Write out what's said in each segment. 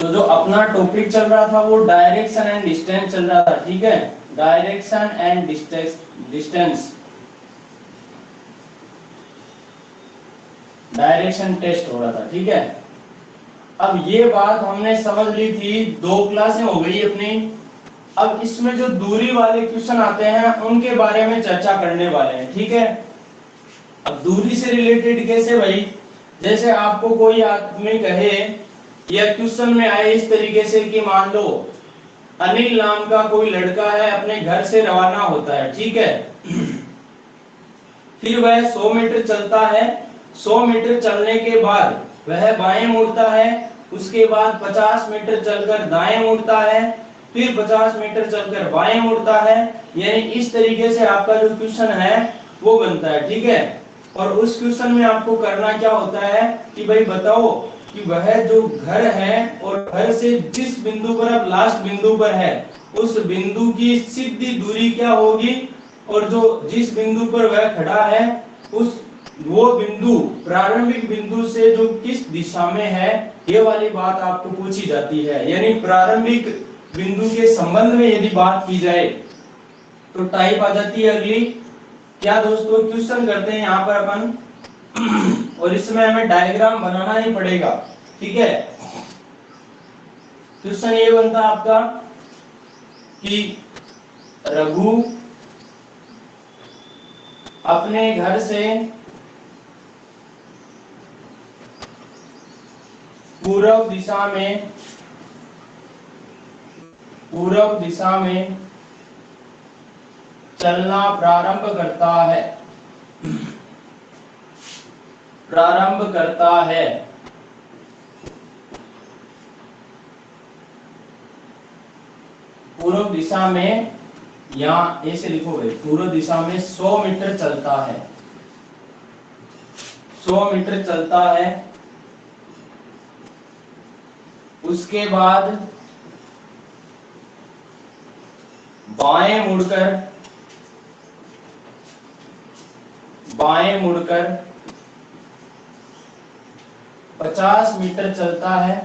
तो जो अपना टॉपिक चल रहा था वो डायरेक्शन एंड डिस्टेंस चल रहा था, ठीक है, direction and distance direction test हो रहा था, ठीक है। अब ये बात हमने समझ ली थी, 2 क्लासें हो गई अपनी। अब इसमें जो दूरी वाले क्वेश्चन आते हैं उनके बारे में चर्चा करने वाले हैं, ठीक है। अब दूरी से रिलेटेड कैसे भाई, जैसे आपको कोई आदमी कहे या क्वेश्चन में आए इस तरीके से कि मान लो अनिल नाम का कोई लड़का है, अपने घर से रवाना होता है, ठीक है। फिर वह 100 मीटर चलता है, 100 मीटर चलने के बाद वह बाएं मुड़ता है, उसके बाद 50 मीटर चलकर दाएं मुड़ता है, फिर 50 मीटर चलकर बाएं मुड़ता है। यानी इस तरीके से आपका जो क्वेश्चन है वो बनता है, ठीक है। और उस क्वेश्चन में आपको करना क्या होता है कि भाई बताओ कि वह जो घर है और घर से जिस बिंदु पर अब लास्ट बिंदु पर है उस बिंदु की सीधी दूरी क्या होगी, और जो जिस बिंदु पर वह खड़ा है उस वो बिंदु प्रारंभिक बिंदु से जो किस दिशा में है, ये वाली बात आपको पूछी जाती है। यानी प्रारंभिक बिंदु के संबंध में यदि बात की जाए तो टाइप आ जाती है अगली। क्या दोस्तों, क्वेश्चन करते हैं यहाँ पर अपन और इसमें हमें डायग्राम बनाना ही पड़ेगा, ठीक है। क्वेश्चन ये बनता आपका कि रघु अपने घर से पूर्व दिशा में चलना प्रारंभ करता है पूर्व दिशा में, यहाँ ऐसे लिखो भाई, पूर्व दिशा में 100 मीटर चलता है, 100 मीटर चलता है। उसके बाद बाएं मुड़कर 50 मीटर चलता है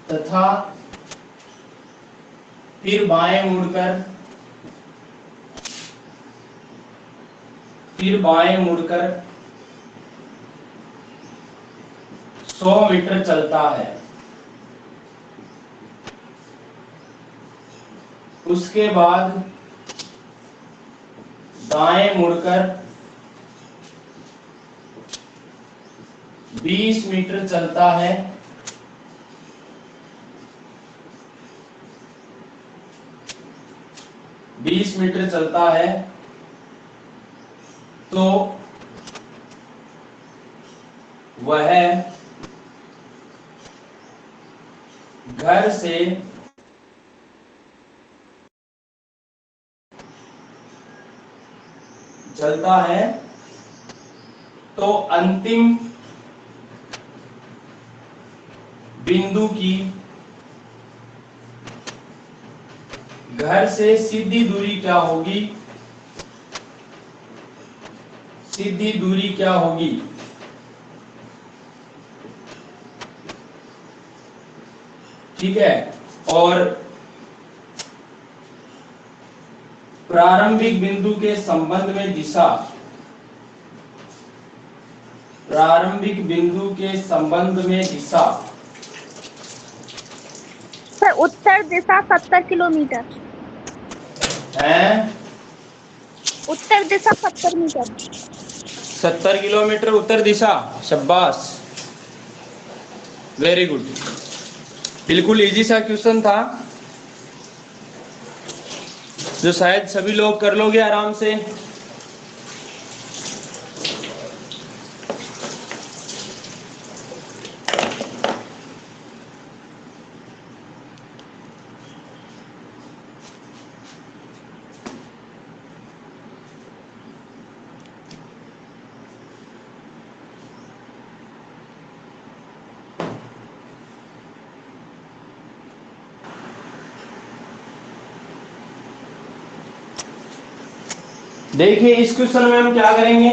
तथा फिर बाएं मुड़कर 100 मीटर चलता है। उसके बाद दाएं मुड़कर 20 मीटर चलता है। 20 मीटर चलता है तो वह घर से चलता है तो अंतिम बिंदु की घर से सीधी दूरी क्या होगी, ठीक है। और प्रारंभिक बिंदु के संबंध में दिशा, सर उत्तर दिशा 70 किलोमीटर है। उत्तर दिशा 70 मीटर 70 किलोमीटर उत्तर दिशा, शाबाश, वेरी गुड। बिल्कुल इजी सा क्वेश्चन था जो शायद सभी लोग कर लोगे आराम से। देखिए इस क्वेश्चन में हम क्या करेंगे,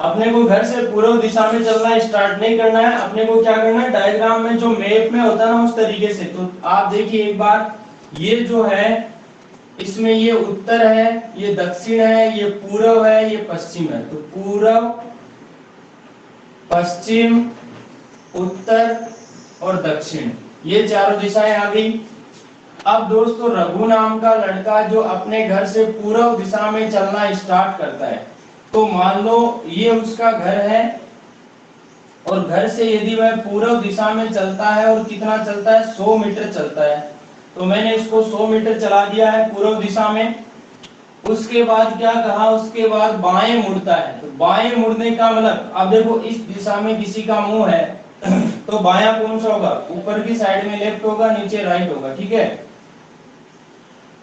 अपने को घर से पूर्व दिशा में चलना स्टार्ट नहीं करना है, अपने को क्या करना है, डायग्राम में जो मैप में होता है ना उस तरीके से। तो आप देखिए एक बार, ये जो है इसमें ये उत्तर है, ये दक्षिण है, ये पूर्व है, ये पश्चिम है। तो पूर्व, पश्चिम, उत्तर और दक्षिण, ये चारों दिशाएं आ गई। अब दोस्तों रघु नाम का लड़का जो अपने घर से पूर्व दिशा में चलना स्टार्ट करता है, तो मान लो ये उसका घर है और घर से यदि वह पूर्व दिशा में चलता है और कितना चलता है, 100 मीटर चलता है। तो मैंने इसको 100 मीटर चला दिया है पूर्व दिशा में। उसके बाद क्या कहा, उसके बाद बाएं मुड़ता है। तो बाएं मुड़ने का मतलब, अब देखो इस दिशा में किसी का मुंह है तो बायां कौन सा होगा, ऊपर की साइड में लेफ्ट होगा, नीचे राइट होगा, ठीक है।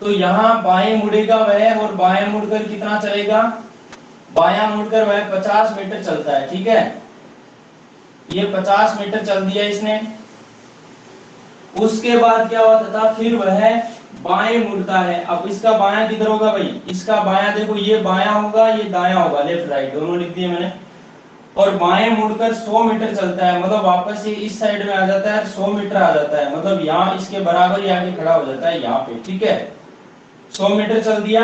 तो यहाँ बाएं मुड़ेगा वह, और बाएं मुड़कर कितना चलेगा, बायां मुड़कर वह 50 मीटर चलता है, ठीक है। ये 50 मीटर चल दिया इसने। उसके बाद क्या होता था, फिर वह बाएं मुड़ता है। अब इसका बायां किधर होगा भाई, इसका बायां देखो, ये बायां होगा, ये दायां होगा, लेफ्ट राइट दोनों लिख दिए मैंने। और बाएं मुड़कर 100 मीटर चलता है, मतलब वापस ये इस साइड में आ जाता है, 100 मीटर आ जाता है, मतलब यहाँ इसके बराबर ही आके खड़ा हो जाता है यहाँ पे, ठीक है। 100 मीटर चल दिया।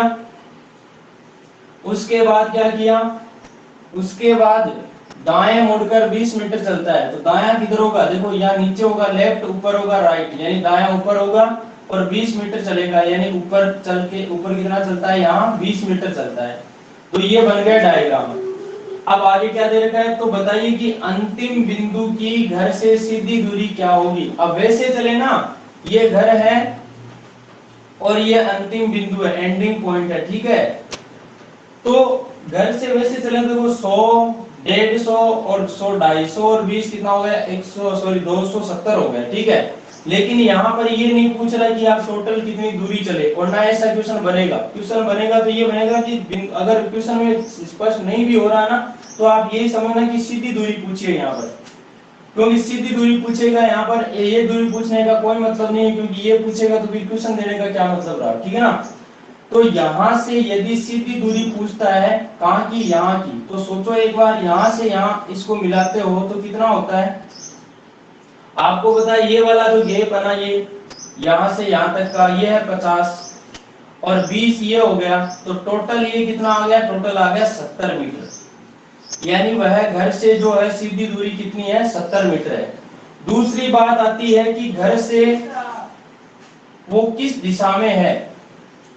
उसके बाद क्या किया, उसके बाद दाएं मुड़कर 20 मीटर चलता है। तो दायां किधर होगा, देखो यहाँ नीचे होगा लेफ्ट, ऊपर होगा राइट, यानी दायां ऊपर होगा और 20 मीटर चलेगा, यानी ऊपर चल के, ऊपर कितना चलता है, यहाँ 20 मीटर चलता है। तो ये बन गया डायग्राम। अब आगे क्या दे रखा है, तो बताइए कि अंतिम बिंदु की घर से सीधी दूरी क्या होगी। अब वैसे चले ना, ये घर है और ये अंतिम बिंदु है, एंडिंग पॉइंट है, ठीक है। तो घर से वैसे चले तो 100, 150 और 100, 250 और 20 कितना हो गया, 270 हो गया, ठीक है। लेकिन यहाँ पर ये नहीं पूछ रहा कि आप टोटल कितनी दूरी चले, और ना ऐसा क्वेश्चन बनेगा। क्वेश्चन बनेगा तो ये बनेगा कि अगर क्वेश्चन में स्पष्ट नहीं भी हो रहा ना, तो आप यही समझना कि सीधी दूरी पूछिए यहाँ पर, क्योंकि सीधी दूरी पूछेगा यहाँ पर, ये दूरी पूछने का कोई मतलब नहीं है, क्योंकि ये पूछेगा तो फिर क्वेश्चन देने का क्या मतलब रहा, ठीक है ना। तो यहाँ से यदि सीधी दूरी पूछता है, कहाँ की, यहाँ की, तो सोचो एक बार, यहाँ से यहाँ इसको मिलाते हो तो कितना होता है, आपको पता है ये वाला जो गैप है ना, ये यहाँ से यहाँ तक का, ये है 50 और 20 ये हो गया, तो टोटल ये कितना आ गया, टोटल आ गया 70 मीटर। यानी वह घर से जो है सीधी दूरी कितनी है, 70 मीटर है। दूसरी बात आती है कि घर से वो किस दिशा में है।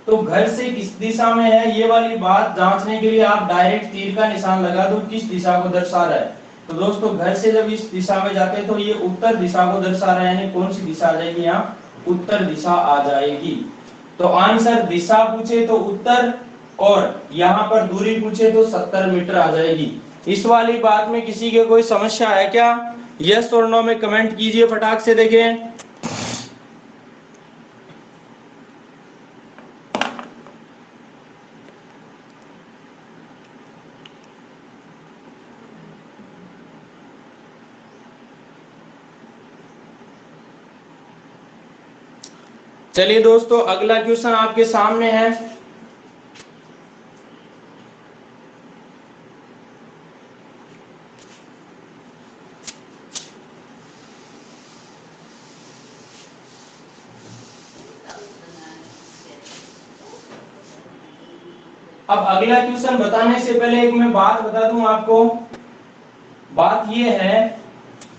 तो घर से किस दिशा में है, ये वाली बात जांचने के लिए आप डायरेक्ट तीर का निशान लगा दो, किस दिशा को दर्शा रहा है। तो दोस्तों घर से जब इस दिशा में जाते हैं तो ये उत्तर दिशा को दर्शा रहा है, यानी कौन सी दिशा आ जाएगी, यहाँ उत्तर दिशा आ जाएगी। तो आंसर दिशा पूछे तो उत्तर, और यहाँ पर दूरी पूछे तो 70 मीटर आ जाएगी। इस वाली बात में किसी के कोई समस्या है क्या, यस और नो में कमेंट कीजिए, फटाक से देखें। चलिए दोस्तों अगला क्वेश्चन आपके सामने है। अब अगला क्वेश्चन बताने से पहले एक मैं बात बता दूं आपको। बात यह है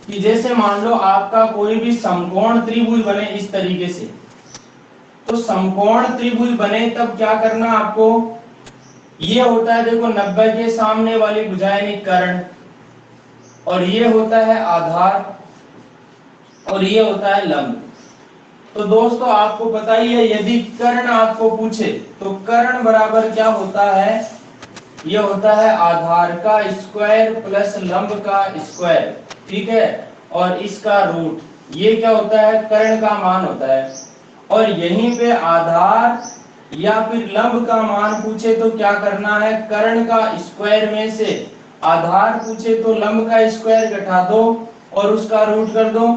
कि जैसे मान लो आपका कोई भी समकोण त्रिभुज बने इस तरीके से, तो समकोण त्रिभुज बने तब क्या करना आपको, ये होता है देखो 90 के सामने वाली भुजा यानी कर्ण, और ये होता है आधार, और ये होता है लंब। तो दोस्तों आपको पता ही है, यदि कर्ण आपको पूछे तो कर्ण बराबर क्या होता है, ये होता है आधार का स्क्वायर प्लस लंब का स्क्वायर, ठीक है, और इसका रूट, ये क्या होता है, कर्ण का मान होता है। और यहीं पे आधार या फिर लंब का मान पूछे तो क्या करना है, कर्ण का स्क्वायर में से आधार पूछे तो लंब का स्क्वायर घटा दो और उसका रूट कर दो,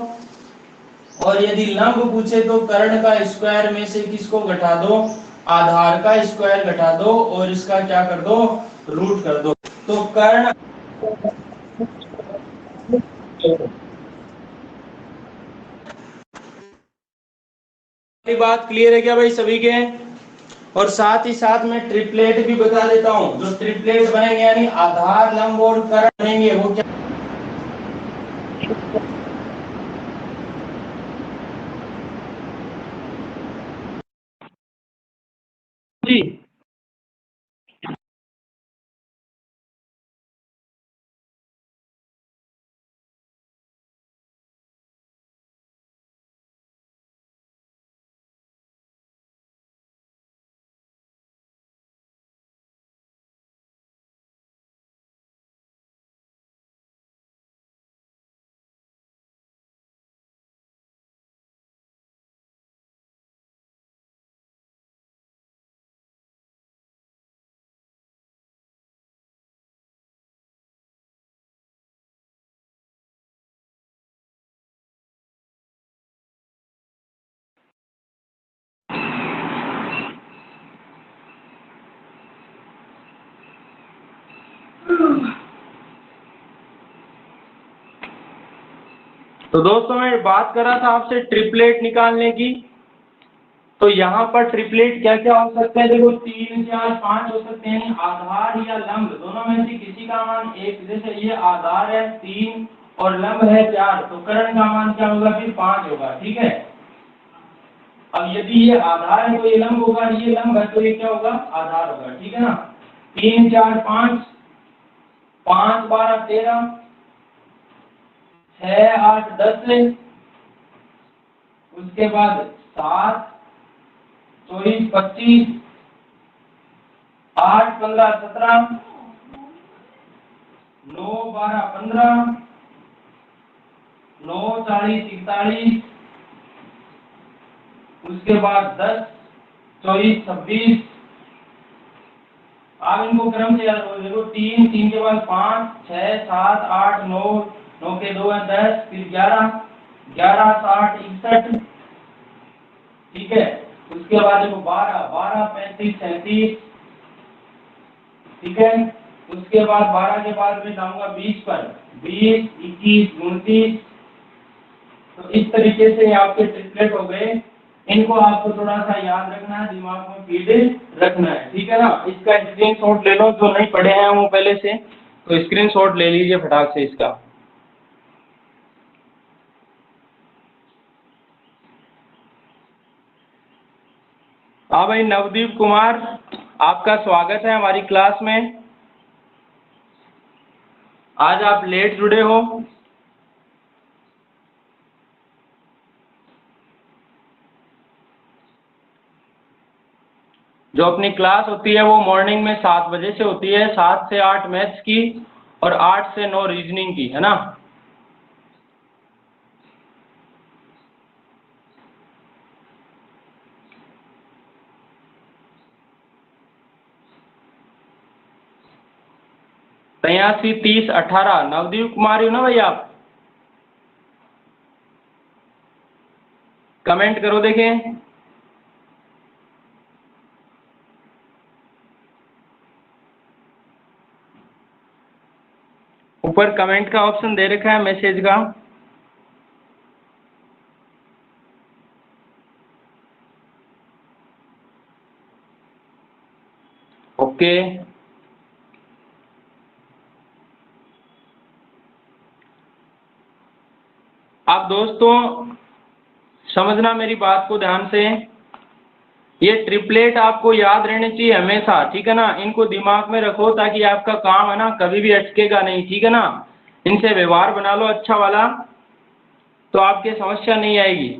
और यदि लंब पूछे तो कर्ण का स्क्वायर में से किसको घटा दो, आधार का स्क्वायर घटा दो और इसका क्या कर दो, रूट कर दो। तो कर्ण बात क्लियर है क्या भाई सभी के? और साथ ही साथ मैं ट्रिपलेट भी बता देता हूं। जो ट्रिपलेट बनेंगे यानी आधार, लंब और करण बनेंगे, वो क्या जी? तो दोस्तों मैं बात कर रहा था आपसे ट्रिपलेट निकालने की। तो यहाँ पर ट्रिपलेट क्या क्या हो सकते हैं? देखो 3, 4, 5 हो सकते हैं। आधार या लंब दोनों में से किसी का मान एक, जैसे ये आधार है 3 और लंब है 4, तो कर्ण का मान क्या होगा? फिर 5 होगा। ठीक है। अब यदि ये आधार है तो ये लंब होगा, ये लंब है तो ये क्या होगा? आधार होगा। ठीक है ना? 3, 4, 5, 5, 12, 13, 6, 8, 10, उसके बाद 7, 24, 25, 8, 15, 17, 9, 12, 15, 9, 40, 41, उसके बाद 10, 24, 26। आप इनको क्रम से याद करो। देखो 3, 3 के बाद 5, 6, 7, 8, 9, 9 के 2 है 10, फिर 11, 11, 60, 61। ठीक है। उसके बाद देखो 12, 12, 35, 37। ठीक है। उसके बाद 12 के बाद मैं जाऊंगा 20 पर, 20, 21, 29। तो इस तरीके से आपके ट्रिपलेट हो गए। इनको आपको थोड़ा सा याद रखना है, दिमाग में फीड रखना है। ठीक है ना? इसका स्क्रीनशॉट ले लो, जो नहीं पढ़े हैं वो पहले से, तो स्क्रीनशॉट ले लीजिए फटाक से इसका। हाँ भाई नवदीप कुमार, आपका स्वागत है हमारी क्लास में। आज आप लेट जुड़े हो। जो अपनी क्लास होती है वो मॉर्निंग में 7 बजे से होती है। 7 से 8 मैथ्स की और 8 से 9 रीजनिंग की, है ना? #83 30 18 नवदीप कुमार हो ना भाई आप? कमेंट करो देखें। ऊपर कमेंट का ऑप्शन दे रखा है मैसेज का। ओके। आप दोस्तों समझना मेरी बात को ध्यान से। ये ट्रिपलेट आपको याद रहने चाहिए हमेशा। ठीक है ना? इनको दिमाग में रखो ताकि आपका काम है ना कभी भी अटकेगा नहीं। ठीक है ना? इनसे व्यवहार बना लो अच्छा वाला, तो आपकी समस्या नहीं आएगी।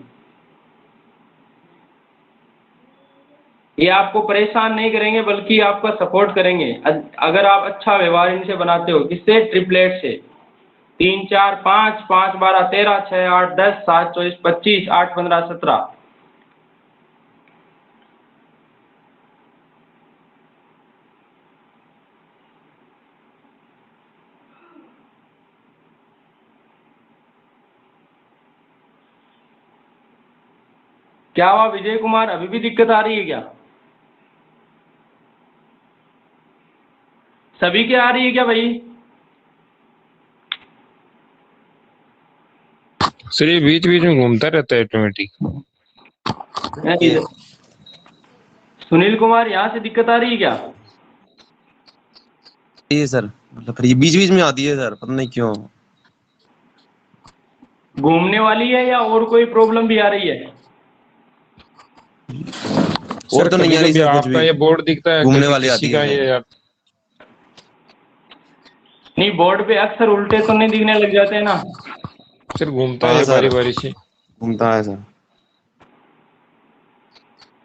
ये आपको परेशान नहीं करेंगे बल्कि आपका सपोर्ट करेंगे अगर आप अच्छा व्यवहार इनसे बनाते हो। किससे? ट्रिपलेट से। 3, 4, 5, 5, 12, 13, 6, 8, 10, 7, 24, 25, 8, 15, 17। क्या हुआ विजय कुमार, अभी भी दिक्कत आ रही है क्या? सभी के आ रही है क्या भाई? सर ये बीच बीच में घूमता रहता है ऑटोमेटिक। सुनील कुमार, यहाँ से दिक्कत आ रही है क्या? ये सर मतलब फिर ये बीच बीच में आती है सर, पता नहीं क्यों। घूमने वाली है या और कोई प्रॉब्लम भी आ रही है? और सर तो नहीं कभी आ रही कभी सर कुछ आपका भी, ये बोर्ड दिखता है, घूमने कभी वाली किसी आती का है सर। ये। नहीं, बोर्ड पे अक्सर उल्टे तो नहीं दिखने लग जाते हैं ना? सर घूमता हाँ है सर, बारी बारी से। घूमता है सर।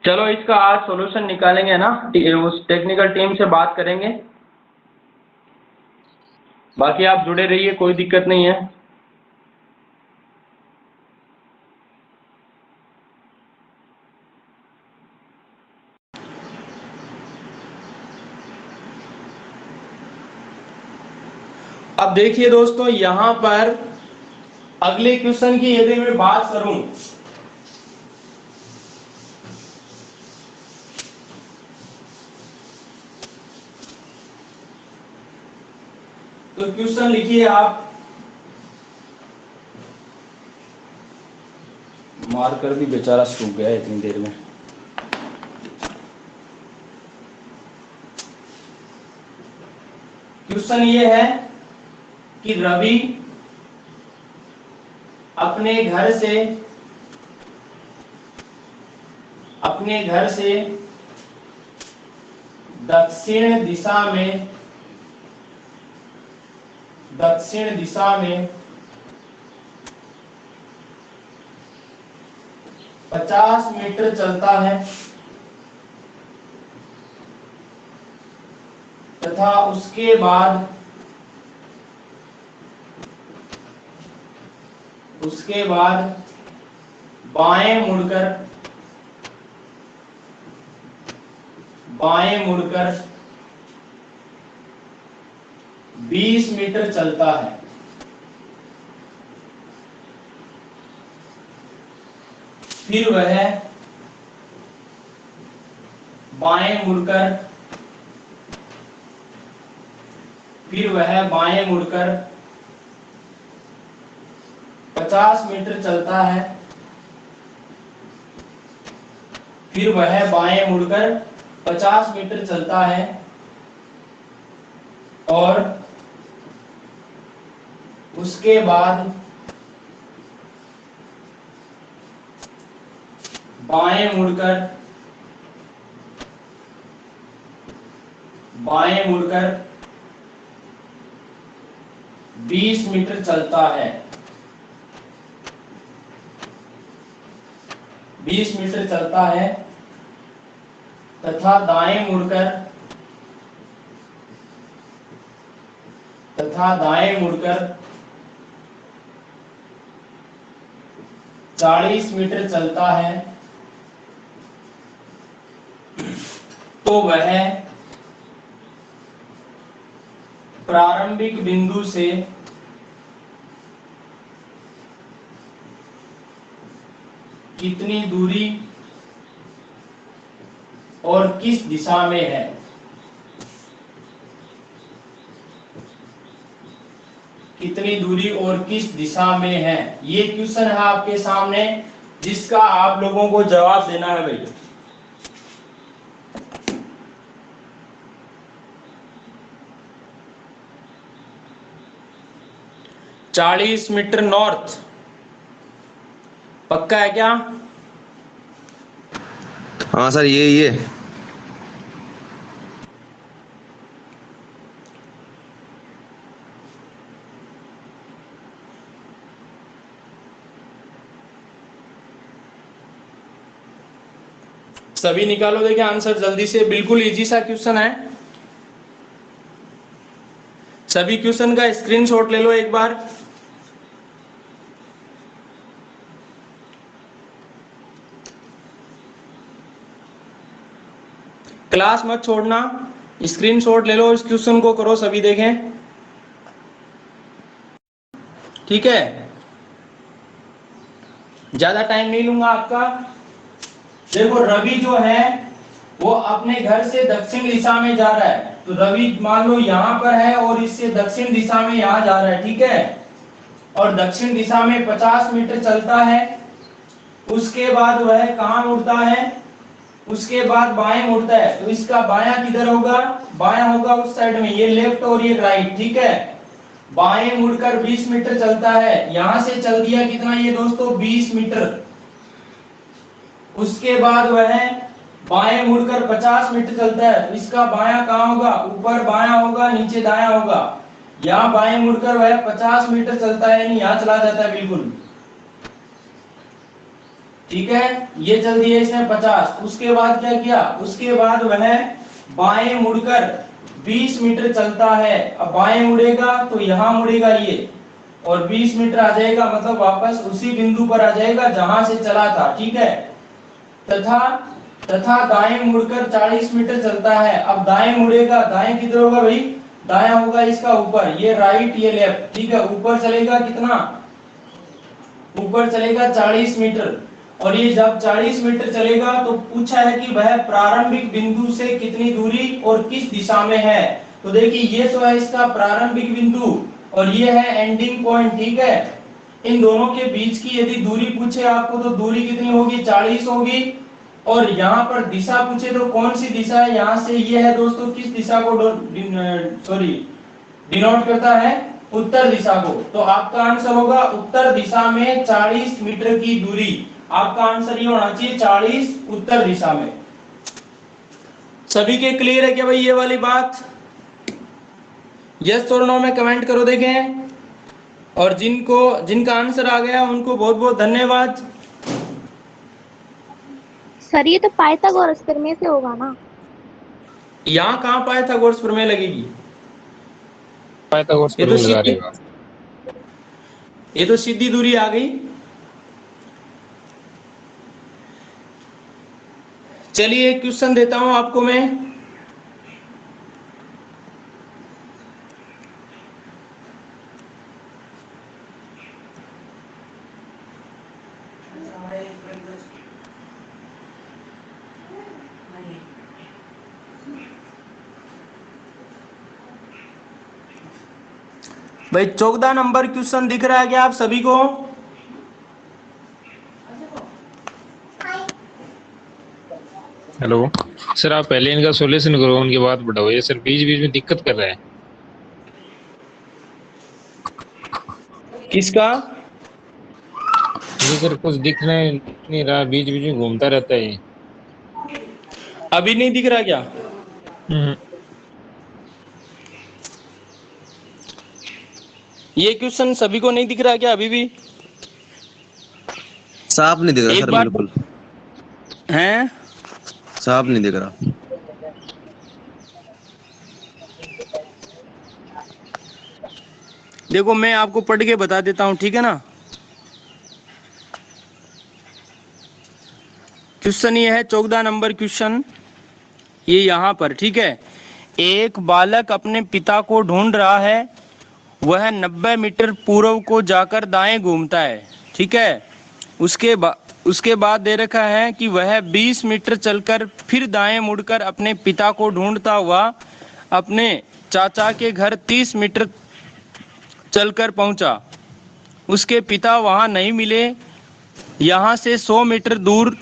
चलो इसका आज सॉल्यूशन निकालेंगे ना, उस टेक्निकल टीम से बात करेंगे। बाकी आप जुड़े रहिए, कोई दिक्कत नहीं है। अब देखिए दोस्तों, यहां पर अगले क्वेश्चन की यदि मैं बात करूं तो क्वेश्चन लिखिए आप। मार्कर भी बेचारा सूख गया है इतनी देर में। क्वेश्चन ये है कि रवि अपने घर से दक्षिण दिशा में 50 मीटर चलता है तथा उसके बाद बाएं मुड़कर 20 मीटर चलता है। फिर वह बाएं मुड़कर 50 मीटर चलता है। फिर वह बाएं मुड़कर 50 मीटर चलता है और उसके बाद बाएं मुड़कर 20 मीटर चलता है। 20 मीटर चलता है तथा दाएं मुड़कर 40 मीटर चलता है। तो वह प्रारंभिक बिंदु से कितनी दूरी और किस दिशा में है? कितनी दूरी और किस दिशा में है, ये क्वेश्चन है आपके सामने, जिसका आप लोगों को जवाब देना है भैया। चालीस मीटर नॉर्थ पक्का है क्या? हाँ सर, ये सभी निकालो, देखिए आंसर जल्दी से, बिल्कुल इजी सा क्वेश्चन है। सभी क्वेश्चन का स्क्रीनशॉट ले लो एक बार। क्लास मत छोड़ना, स्क्रीनशॉट ले लो, इस क्वेश्चन को करो, सभी देखें, ठीक है? ज्यादा टाइम नहीं लूंगा आपका। देखो रवि जो है वो अपने घर से दक्षिण दिशा में जा रहा है, तो रवि मान लो यहां पर है और इससे दक्षिण दिशा में यहां जा रहा है, ठीक है? और दक्षिण दिशा में 50 मीटर चलता है, उसके बाद वह कहाँ मुड़ता है, उसके बाद बाएं मुड़ता है, तो इसका बायां किधर होगा, बायां होगा उस साइड में, ये लेफ्ट और ये राइट, ठीक है। बाएं मुड़कर 20 मीटर चलता है, यहां से चल दिया कितना ये दोस्तों 20 मीटर। उसके बाद वह बाएं मुड़कर 50 मीटर चलता है, तो इसका बायां कहाँ होगा, ऊपर बायां होगा, नीचे दायां होगा। यहाँ बाएं मुड़कर वह 50 मीटर चलता है, यानी यहाँ चला जाता है बिल्कुल, ठीक है। ये चल दिया इसने 50। उसके बाद क्या किया, उसके बाद वह बाएं मुड़कर 20 मीटर चलता है। अब बाएं मुड़ेगा तो यहाँ मुड़ेगा ये, और 20 मीटर आ जाएगा, मतलब वापस उसी बिंदु पर आ जाएगा जहां से चला था, ठीक है। तथा दाएं मुड़कर 40 मीटर चलता है। अब दाएं मुड़ेगा, दाएं किधर होगा भाई, दायां होगा इसका ऊपर, ये राइट ये लेफ्ट, ठीक है। ऊपर चलेगा कितना, ऊपर चलेगा 40 मीटर। और ये जब 40 मीटर चलेगा तो पूछा है कि वह प्रारंभिक बिंदु से कितनी दूरी और किस दिशा में है। तो देखिए ये तो है इसका प्रारंभिक बिंदु और ये है एंडिंग पॉइंट, ठीक है। इन दोनों के बीच की यदि दूरी पूछे आपको तो दूरी कितनी होगी, 40 होगी। और यहाँ पर दिशा पूछे तो कौन सी दिशा है, यहाँ से ये है दोस्तों, किस दिशा को डिनोट करता है, उत्तर दिशा को। तो आपका आंसर होगा उत्तर दिशा में 40 मीटर की दूरी। आपका आंसर ये होना चाहिए 40 उत्तर दिशा में। सभी के क्लियर है क्या भाई ये वाली बात? यस और नो में कमेंट करो देखें। और जिनका आंसर आ गया उनको बहुत बहुत धन्यवाद। सर ये तो पाइथागोरस प्रमेय से होगा ना? यहाँ कहाँ पाइथागोरस प्रमेय लगेगी, पाइथागोरस ये तो प्रमेय लगा सीधी, देगा। ये तो सीधी दूरी आ गई। चलिए एक क्वेश्चन देता हूं आपको मैं। भाई 14 नंबर क्वेश्चन दिख रहा है क्या आप सभी को? हेलो सर, आप पहले इनका सॉल्यूशन करो, उनके बाद बढ़ाओ। ये सर बीच बीच में दिक्कत कर रहा है। किसका? ये सर कुछ दिख नहीं रहा, बीच बीच में घूमता रहता है। अभी नहीं दिख रहा क्या? ये क्वेश्चन सभी को नहीं दिख रहा क्या अभी भी? साफ नहीं दिख रहा सर, बिल्कुल हैं? साफ नहीं दिख रहा। देखो मैं आपको पढ़ के बता देता हूं, ठीक है ना। क्वेश्चन ये है 14 नंबर क्वेश्चन, ये यहाँ पर, ठीक है। एक बालक अपने पिता को ढूंढ रहा है, वह 90 मीटर पूर्व को जाकर दाएं घूमता है, ठीक है। उसके बाद दे रखा है कि वह 20 मीटर चलकर फिर दाएं मुड़कर अपने पिता को ढूंढता हुआ अपने चाचा के घर 30 मीटर चलकर पहुंचा। उसके पिता वहां नहीं मिले। यहाँ से 100 मीटर दूर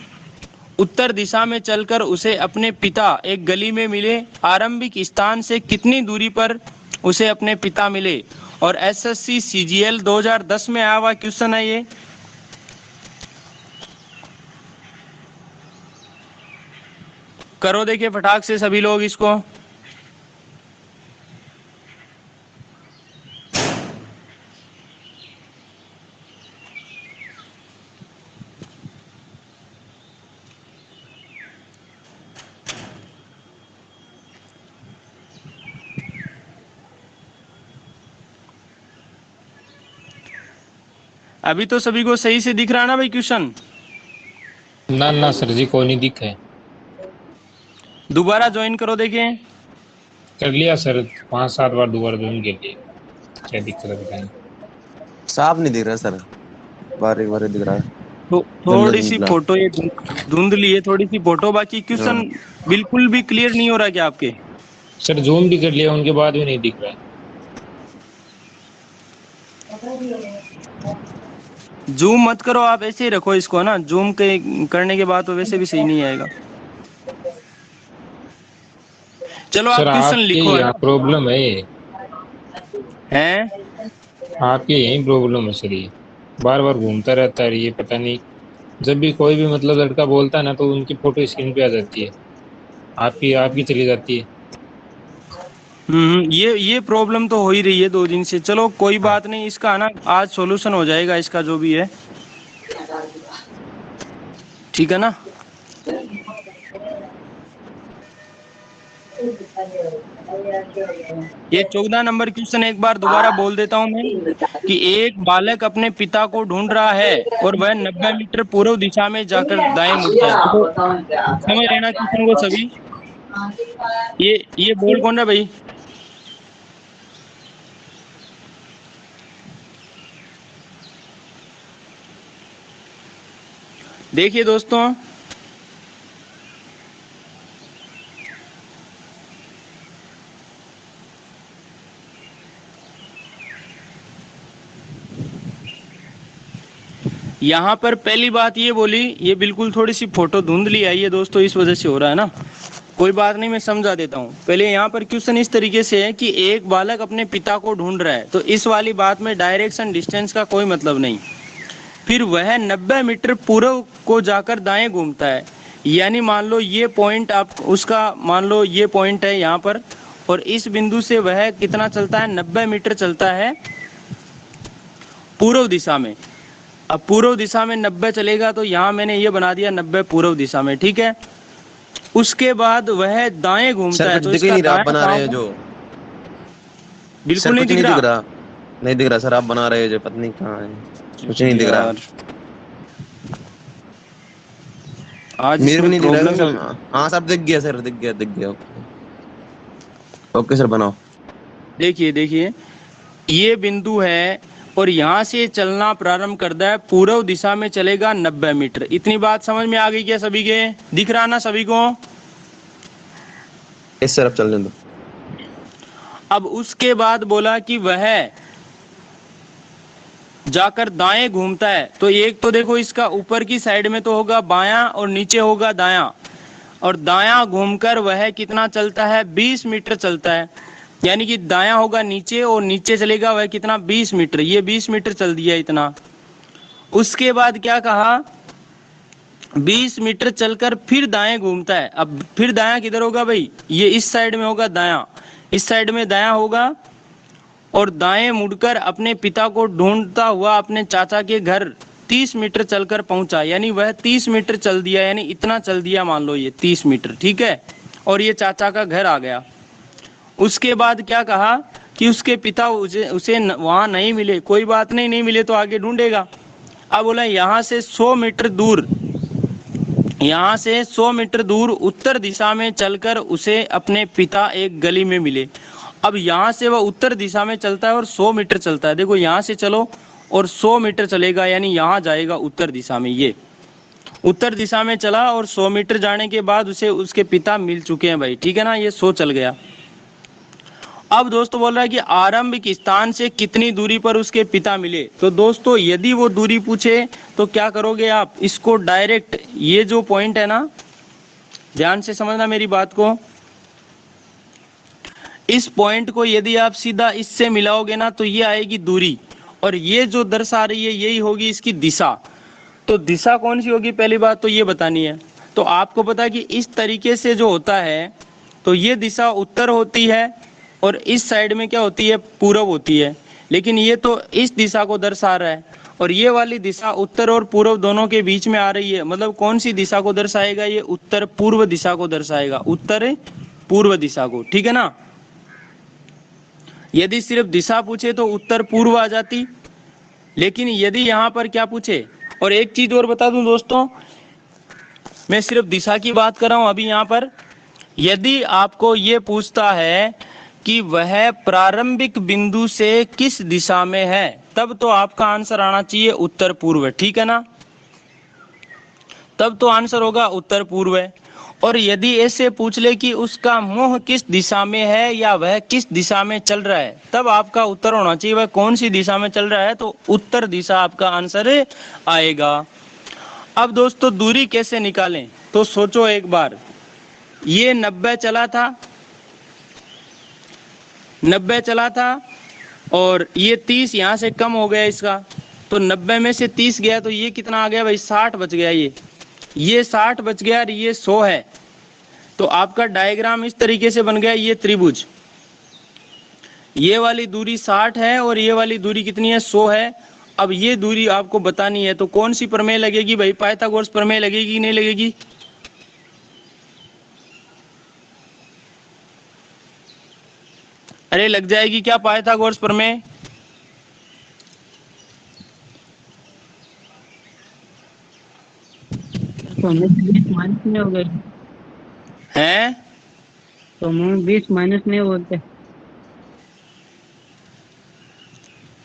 उत्तर दिशा में चलकर उसे अपने पिता एक गली में मिले। आरंभिक स्थान से कितनी दूरी पर उसे अपने पिता मिले? और एसएससी सीजीएल 2010 में आया हुआ क्वेश्चन है ये। करो देखिए फटाक से सभी लोग इसको। अभी तो सभी को सही से दिख रहा ना भाई क्वेश्चन? ना सर जी, कोई नहीं दिखा है। दोबारा ज्वाइन करो देखिए। कर लिया सर, 5-7 बार दोबारा ज्वाइन कर लिया। क्या दिक्कत है बताएं? साफ नहीं दिख रहा सर, बारीक बारीक दिख रहा है। तो थोड़ी सी फोटो ये धुंधली है, थोड़ी सी फोटो, बाकी क्वेश्चन बिल्कुल भी क्लियर नहीं हो रहा क्या आपके? सर जूम भी कर लिया, उनके बाद भी नहीं दिख रहा है। जूम मत करो आप, ऐसे ही रखो इसको ना, जूम के करने के बाद तो वैसे भी सही नहीं आएगा। चलो सर आप क्वेश्चन आपके लिखो, है यहाँ ना? प्रॉब्लम है ये, हैं? आपके यही प्रॉब्लम है सर, ये बार बार घूमता रहता है ये, पता नहीं। जब भी कोई भी मतलब लड़का बोलता है ना तो उनकी फोटो स्क्रीन पे आ जाती है, आपकी आपकी चली जाती है। ये प्रॉब्लम तो हो ही रही है 2 दिन से। चलो कोई हाँ। बात नहीं, इसका ना आज सॉल्यूशन हो जाएगा इसका, जो भी है, ठीक है ना? ये 14 नंबर क्वेश्चन एक बार दोबारा बोल देता हूं मैं, कि एक बालक अपने पिता को ढूंढ रहा है और वह 90 मीटर पूर्व दिशा में जाकर दाएं मुड़ता है। तो समझ लेना क्वेश्चन को सभी। ये बोल कौन रहा भाई? देखिए दोस्तों, यहाँ पर पहली बात ये बोली, ये बिल्कुल थोड़ी सी फोटो धुंधली आई है दोस्तों, इस वजह से हो रहा है ना। कोई बात नहीं, मैं समझा देता हूँ। पहले यहाँ पर क्वेश्चन इस तरीके से है कि एक बालक अपने पिता को ढूंढ रहा है, तो इस वाली बात में डायरेक्शन डिस्टेंस का कोई मतलब नहीं। फिर वह 90 मीटर पूर्व को जाकर दाएं घूमता है, यानी मान लो ये पॉइंट आप उसका, मान लो ये पॉइंट है यहाँ पर, और इस बिंदु से वह कितना चलता है? 90 मीटर चलता है पूर्व दिशा में। अब पूर्व दिशा में 90 चलेगा, तो यहाँ मैंने ये बना दिया 90 पूर्व दिशा में, ठीक है। उसके बाद वह दाएं घूमता सर है, कुछ तो दिख ही इसका नहीं रहा, आप दायां बना रहे पाँव हो जो। बिल्कुल सर नहीं कुछ दिख नहीं दिख रहा। रहा, नहीं दिख रहा सर, आप बना रहे हो जो, पता नहीं कहाँ है, कुछ नहीं दिख रहा। यार, आज मेरे भी इसमें नहीं दिख रहा है प्रॉब्लम सर। ही। हाँ सर, दिख गया सर, दिख गया दिख गया। ओके सर, बनाओ। देखिए देखिए, ये बिंदु है और यहाँ से चलना प्रारंभ करता है, पूर्व दिशा में चलेगा 90 मीटर। इतनी बात समझ में आ गई क्या सभी के? दिख रहा ना सभी को? इस सर अब चलने दो। अब उसके बाद बोला कि वह जाकर दाएं घूमता है, तो एक तो देखो इसका ऊपर की साइड में तो होगा बायां और नीचे होगा दायां, और दायां घूमकर वह कितना चलता है? 20 मीटर चलता है। यानी कि दायां होगा नीचे और नीचे चलेगा वह कितना? 20 मीटर। ये 20 मीटर चल दिया इतना। उसके बाद क्या कहा? 20 मीटर चलकर फिर दाएं घूमता है। अब फिर दायां किधर होगा भाई? ये इस साइड में होगा दायां, इस साइड में दायां होगा, और दाएं मुड़कर अपने पिता को ढूंढता हुआ अपने चाचा के घर 30 मीटर चलकर पहुंचा। यानी वह 30 मीटर चल दिया, यानी इतना चल दिया, मान लो ये 30 मीटर, ठीक है। और ये चाचा का घर आ गया। उसके बाद क्या कहा कि उसके पिता उसे वहां नहीं मिले। कोई बात नहीं, नहीं मिले तो आगे ढूंढेगा। अब बोला यहाँ से 100 मीटर दूर, यहाँ से 100 मीटर दूर उत्तर दिशा में चलकर उसे अपने पिता एक गली में मिले। अब यहाँ से वह उत्तर दिशा में चलता है और 100 मीटर चलता है। देखो यहाँ से चलो और 100 मीटर चलेगा, यानी यहाँ जाएगा उत्तर दिशा में। ये उत्तर दिशा में चला और 100 मीटर जाने के बाद उसे उसके पिता मिल चुके हैं भाई, ठीक है ना। ये 100 चल गया। अब दोस्तों बोल रहा है कि आरंभिक स्थान से कितनी दूरी पर उसके पिता मिले। तो दोस्तों यदि वो दूरी पूछे तो क्या करोगे आप? इसको डायरेक्ट, ये जो पॉइंट है ना, ध्यान से समझना मेरी बात को, इस पॉइंट को यदि आप सीधा इससे मिलाओगे ना तो ये आएगी दूरी, और ये जो दर्शा रही है यही होगी इसकी दिशा। तो दिशा कौन सी होगी? पहली बात तो ये बतानी है। तो आपको पता है कि इस तरीके से जो होता है, तो ये दिशा उत्तर होती है और इस साइड में क्या होती है? पूर्व होती है। लेकिन ये तो इस दिशा को दर्शा रहा है, और ये वाली दिशा उत्तर और पूर्व दोनों के बीच में आ रही है। मतलब कौन सी दिशा को दर्शाएगा? ये उत्तर पूर्व दिशा को दर्शाएगा, उत्तर पूर्व दिशा को, ठीक है ना। यदि सिर्फ दिशा पूछे तो उत्तर पूर्व आ जाती, लेकिन यदि यहाँ पर क्या पूछे, और एक चीज और बता दूं दोस्तों, मैं सिर्फ दिशा की बात कर रहा हूं अभी यहाँ पर। यदि आपको ये पूछता है कि वह प्रारंभिक बिंदु से किस दिशा में है, तब तो आपका आंसर आना चाहिए उत्तर पूर्व, ठीक है ना। तब तो आंसर होगा उत्तर पूर्व है। और यदि ऐसे पूछ ले कि उसका मुंह किस दिशा में है या वह किस दिशा में चल रहा है, तब आपका उत्तर होना चाहिए वह कौन सी दिशा में चल रहा है, तो उत्तर दिशा आपका आंसर आएगा। अब दोस्तों दूरी कैसे निकालें, तो सोचो एक बार, ये 90 चला था, 90 चला था और ये 30 यहाँ से कम हो गया इसका, तो 90 में से 30 गया तो ये कितना आ गया भाई, 60 बच गया। ये 60 बच गया और ये 100 है। तो आपका डायग्राम इस तरीके से बन गया, ये त्रिभुज, ये वाली दूरी 60 है और ये वाली दूरी कितनी है, 100 है। अब ये दूरी आपको बतानी है, तो कौन सी प्रमेय लगेगी भाई, पाइथागोरस प्रमेय लगेगी, नहीं लगेगी? अरे लग जाएगी क्या पाइथागोरस प्रमेय? तो हमें 20 माइनस में हो गए हैं, तो हमें 20 माइनस में बोलते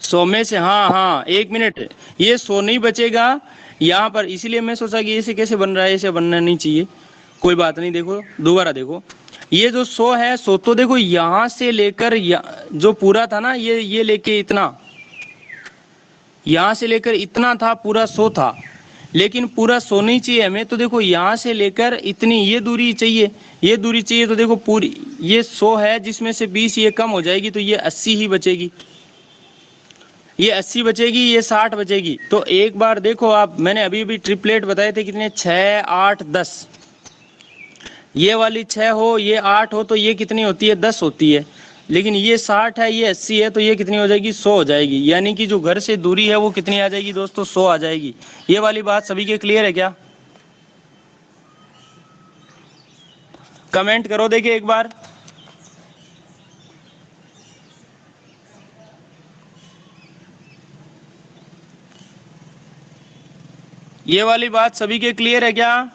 100 में से, हाँ हाँ 1 मिनट, ये 100 नहीं बचेगा यहाँ पर, इसलिए मैं सोचा कि ऐसे कैसे बन रहा है, ऐसे बनना नहीं चाहिए, कोई बात नहीं। देखो दोबारा देखो, ये जो 100 है, 100 तो देखो यहाँ से लेकर जो पूरा था ना, ये लेके इतना, यहाँ से लेकर इतना था, पूरा 100 था, लेकिन पूरा 100 नहीं चाहिए हमें, तो देखो यहाँ से लेकर इतनी ये दूरी चाहिए, ये दूरी चाहिए, तो देखो पूरी ये 100 है, जिसमें से 20 ये कम हो जाएगी, तो ये 80 ही बचेगी, ये 80 बचेगी, ये 60 बचेगी। तो एक बार देखो आप, मैंने अभी भी ट्रिपलेट बताए थे कितने, 6 8 10, ये वाली 6 हो, ये 8 हो, तो ये कितनी होती है, 10 होती है, लेकिन ये 60 है, ये 80 है, तो ये कितनी हो जाएगी, 100 हो जाएगी। यानी कि जो घर से दूरी है वो कितनी आ जाएगी दोस्तों, 100 आ जाएगी। ये वाली बात सभी के क्लियर है क्या? कमेंट करो देखिए एक बार। ये वाली बात सभी के क्लियर है क्या?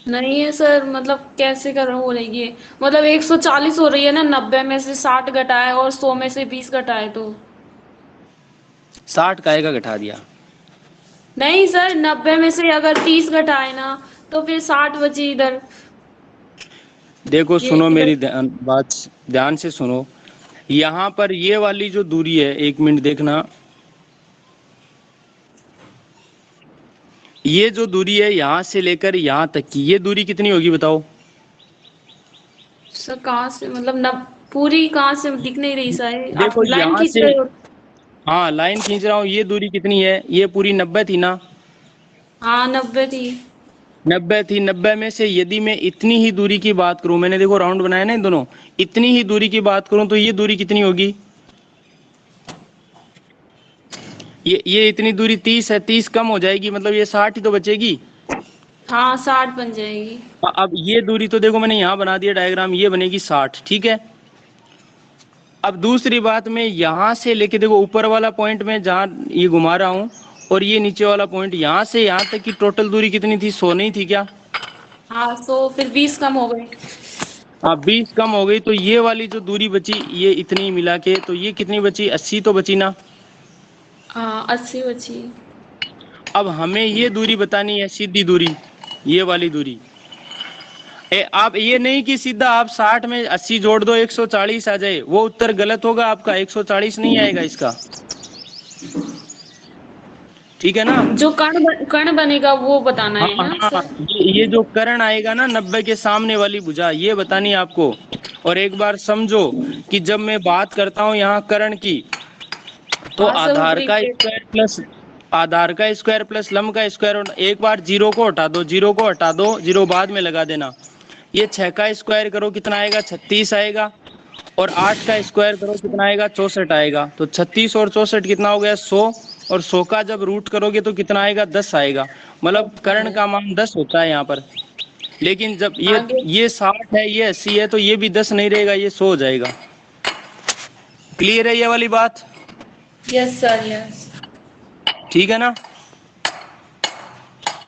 नहीं है सर, मतलब कैसे कर हो रही है, मतलब 140 हो रही है ना, 90 में से 60 घटाए और 100 में से 20 घटाए तो 60 काहे का घटा दिया? नहीं सर, 90 में से अगर 30 घटाए ना तो फिर 60 बची इधर। देखो ये सुनो, इधर मेरी बात ध्यान से सुनो, यहाँ पर ये वाली जो दूरी है, 1 मिनट देखना, ये जो दूरी है यहाँ से लेकर यहाँ तक की, ये दूरी कितनी होगी बताओ? सर कहाँ से, मतलब न पूरी कहाँ से दिख नहीं रही सर, आप देखो लाइन यहाँ खींच से, रहे हो? हाँ लाइन खींच रहा हूँ, ये दूरी कितनी है, ये पूरी 90 थी ना? हाँ 90 थी। 90 थी, 90 में से यदि मैं इतनी ही दूरी की बात करूं, मैंने देखो राउंड बनाया ना इन दोनों, इतनी ही दूरी की बात करूं, तो ये दूरी कितनी होगी, ये इतनी दूरी 30 है, 30 कम हो जाएगी, मतलब ये 60 ही तो बचेगी। हाँ 60 बन जाएगी। अब ये दूरी तो देखो मैंने यहाँ बना दिया डायग्राम, ये बनेगी 60, ठीक है। अब दूसरी बात में यहाँ से लेके देखो, ऊपर वाला पॉइंट में जहाँ ये घुमा रहा हूँ, और ये नीचे वाला पॉइंट, यहाँ से यहाँ तक की टोटल दूरी कितनी थी, 100 नहीं थी क्या? हाँ 100, फिर 20 कम हो गए। हाँ 20 कम हो गई, तो ये वाली जो दूरी बची, ये इतनी मिला के, तो ये कितनी बची, 80 तो बची ना? हाँ 80 बची। अब हमें ये दूरी बतानी है, सीधी दूरी, ये वाली दूरी। आप ये नहीं कि सीधा आप 60 में 80 जोड़ दो 140 आ जाए, वो उत्तर गलत होगा आपका, 140 नहीं आएगा इसका, ठीक है ना? जो कण बनेगा वो बताना है हाँ ना हाँ, सर? ये जो कर्ण आएगा ना 90 के सामने वाली भुजा, ये बतानी है आपको। और एक बार समझो कि जब मैं बात करता हूँ यहाँ कर्ण की, तो हाँ, सर, आधार का ऊपरी स्क्वायर प्लस लंब का स्क्वायर, एक बार जीरो को हटा दो, जीरो को हटा दो, जीरो बाद में लगा देना। ये 6 का स्क्वायर करो कितना आएगा, 36 आएगा, और 8 का स्क्वायर करो कितना आएगा, 64 आएगा। तो 36 और 64 कितना हो गया, 100, और 100 का जब रूट करोगे तो कितना आएगा, 10 आएगा। मतलब कर्ण का मान 10 होता है यहाँ पर। लेकिन जब ये 60 है, ये 80 है, तो ये भी 10 नहीं रहेगा, ये 100 हो जाएगा। क्लियर है ये वाली बात? Yes sir, yes. ठीक है ना?